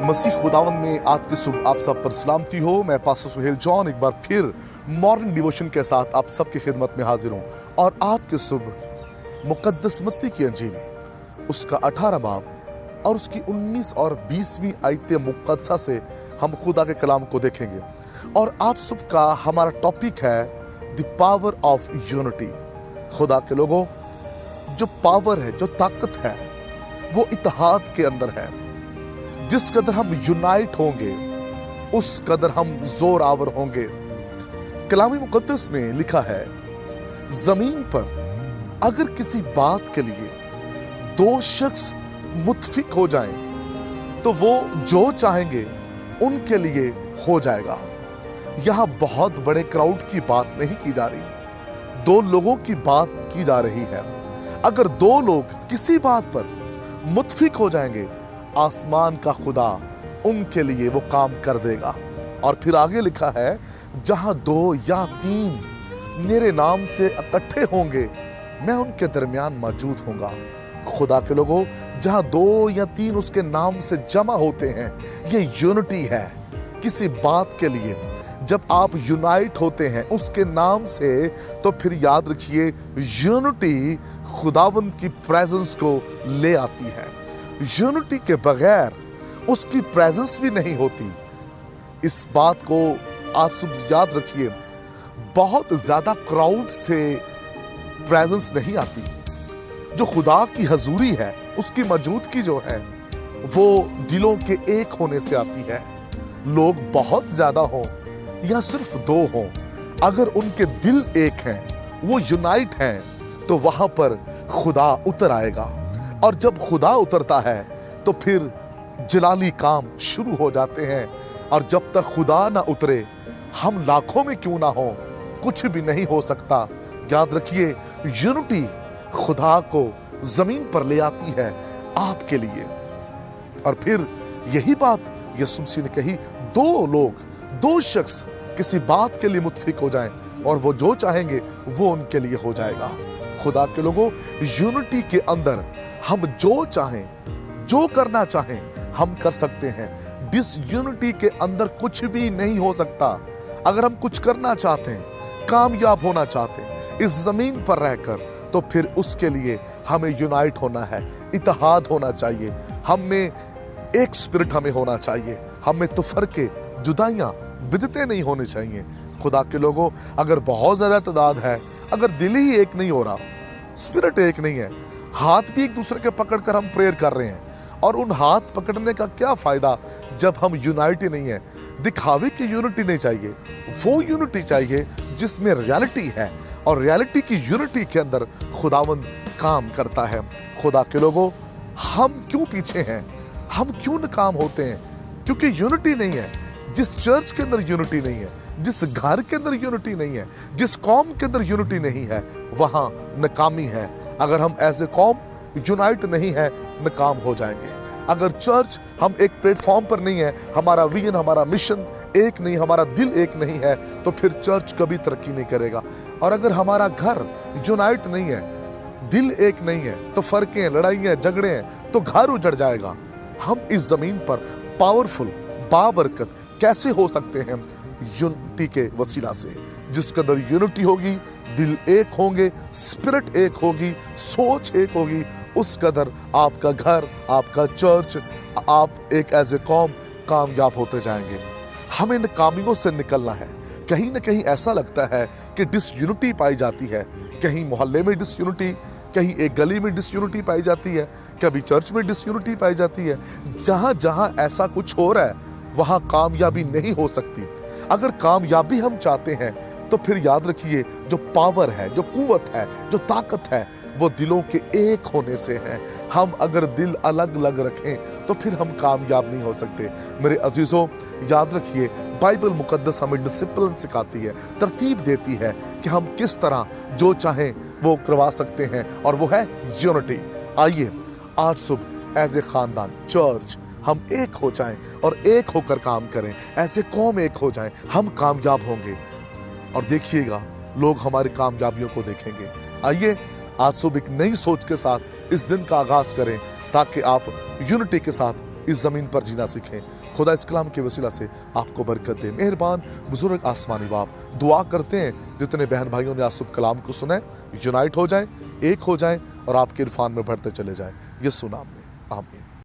मसीह खुदावन में आज की सुबह आप सब पर सलामती हो। मैं पास्टर सुहेल जॉन एक बार फिर मॉर्निंग डिवोशन के साथ आप सबकी खिदमत में हाजिर हूँ। और आज की सुबह मुकद्दस मत्ती की अंजील उसका 18 बाब और उसकी 19 और 20वीं आयत मुकद्दसा से हम खुदा के कलाम को देखेंगे। और आज सुबह का हमारा टॉपिक है द पावर ऑफ यूनिटी। खुदा के लोगों, जो पावर है, जो ताकत है, वो इत्तेहाद के अंदर है। जिस कदर हम यूनाइट होंगे उस कदर हम जोर आवर होंगे। कलामी मुकद्दस में लिखा है, जमीन पर अगर किसी बात के लिए दो शख्स मुत्फिक हो जाएं तो वो जो चाहेंगे उनके लिए हो जाएगा। यहां बहुत बड़े क्राउड की बात नहीं की जा रही, दो लोगों की बात की जा रही है। अगर दो लोग किसी बात पर मुत्फिक हो जाएंगे, आसमान का खुदा उनके लिए वो काम कर देगा। और फिर आगे लिखा है, जहां दो या तीन मेरे नाम से इकट्ठे होंगे, मैं उनके दरमियान मौजूद होऊंगा। खुदा के लोगों, जहां दो या तीन उसके नाम से जमा होते हैं, ये यूनिटी है। किसी बात के लिए जब आप यूनाइट होते हैं उसके नाम से, तो फिर याद रखिए, यूनिटी खुदावंद की प्रेजेंस को ले आती है। यूनिटी के बगैर उसकी प्रेजेंस भी नहीं होती। इस बात को आज सुबह याद रखिए, बहुत ज्यादा क्राउड से प्रेजेंस नहीं आती। जो खुदा की हजूरी है, उसकी मौजूदगी जो है, वो दिलों के एक होने से आती है। लोग बहुत ज्यादा हों या सिर्फ दो हों, अगर उनके दिल एक हैं, वो यूनाइट हैं, तो वहां पर खुदा उतर आएगा। और जब खुदा उतरता है तो फिर जलाली काम शुरू हो जाते हैं। और जब तक खुदा ना उतरे, हम लाखों में क्यों ना हो, कुछ भी नहीं हो सकता। याद रखिए, यूनिटी खुदा को जमीन पर ले आती है आपके लिए। और फिर यही बात यीशु मसीह ने कही, दो लोग, दो शख्स किसी बात के लिए मुत्फिक हो जाएं और वो जो चाहेंगे वो उनके लिए हो जाएगा। खुदा के लोगों, यूनिटी के अंदर हम जो चाहें, जो करना चाहें, हम कर सकते हैं। डिसयूनिटी के अंदर कुछ भी नहीं हो सकता। अगर हम कुछ करना चाहते हैं, कामयाब होना चाहते हैं इस जमीन पर रहकर, तो फिर उसके लिए हमें यूनाइट होना है, इत्तेहाद होना चाहिए। हमें एक स्पिरिट हमें होना चाहिए। हमें तफरके, जुदाइयां, बिदतें नहीं होनी चाहिए। खुदा के लोगों, अगर बहुत ज्यादा तादाद है, अगर दिल ही एक नहीं हो रहा, स्पिरिट एक नहीं है, हाथ भी एक दूसरे के पकड़कर हम प्रेयर कर रहे हैं, और उन हाथ पकड़ने का क्या फायदा जब हम यूनाइट ही नहीं है। दिखावे की यूनिटी नहीं चाहिए, वो यूनिटी चाहिए जिसमें रियलिटी है। और रियलिटी की यूनिटी के अंदर खुदावंद काम करता है। खुदा के लोगों, हम क्यों पीछे हैं, हम क्यों नाकाम होते हैं? क्योंकि यूनिटी नहीं है। जिस चर्च के अंदर यूनिटी नहीं है, जिस घर के अंदर यूनिटी नहीं है, जिस कौम के अंदर यूनिटी नहीं है, वहां नाकामी है। अगर हम ऐसे कौम यूनाइट नहीं है, नाकाम हो जाएंगे। अगर चर्च हम एक प्लेटफॉर्म पर नहीं है, हमारा विजन, हमारा मिशन एक नहीं, हमारा दिल एक नहीं है, तो फिर चर्च कभी तरक्की नहीं करेगा। और अगर हमारा घर यूनाइट नहीं है, दिल एक नहीं है, तो फर्कें, लड़ाइयां, झगड़े हैं, तो घर उजड़ जाएगा। हम इस जमीन पर पावरफुल, बाबरकत कैसे हो सकते हैं? यूनिटी के वसीला से। जिस कदर यूनिटी होगी, दिल एक होंगे, स्पिरिट एक होगी, सोच एक होगी, उस कदर आपका घर, आपका चर्च, आप एक एज ए कौम कामयाब होते जाएंगे। हमें नाकामियों से निकलना है। कहीं ना कहीं ऐसा लगता है कि डिसयूनिटी पाई जाती है। कहीं मोहल्ले में डिसयूनिटी, कहीं एक गली में डिसयूनिटी पाई जाती है, कभी चर्च में डिसयूनिटी पाई जाती है। जहां जहां ऐसा कुछ हो रहा है, वहां कामयाबी नहीं हो सकती। अगर कामयाबी हम चाहते हैं, तो फिर याद रखिए, जो पावर है, जो कुव्वत है, जो ताकत है, वो दिलों के एक होने से है। हम अगर दिल अलग अलग रखें, तो फिर हम कामयाब नहीं हो सकते। मेरे अजीजों, याद रखिए, बाइबल मुकद्दस हमें डिसिप्लिन सिखाती है, तरतीब देती है कि हम किस तरह जो चाहें वो करवा सकते हैं, और वो है यूनिटी। आइए आज सुबह एज ए खानदान, चर्च, हम एक हो जाएं और एक होकर काम करें। ऐसे कौम एक हो जाएं, हम कामयाब होंगे। और देखिएगा, लोग हमारी कामयाबियों को देखेंगे। आइए आज सुबह एक नई सोच के साथ इस दिन का आगाज करें, ताकि आप यूनिटी के साथ इस ज़मीन पर जीना सीखें। खुदा इस कलाम के वसीला से आपको बरकत दे। मेहरबान बुजुर्ग आसमानी बाप, दुआ करते हैं जितने बहन भाइयों ने आसुब कलाम को सुना है यूनाइट हो जाएं, एक हो जाएं और आपके इरफान में बढ़ते चले जाएं। यीशु नाम में आमीन।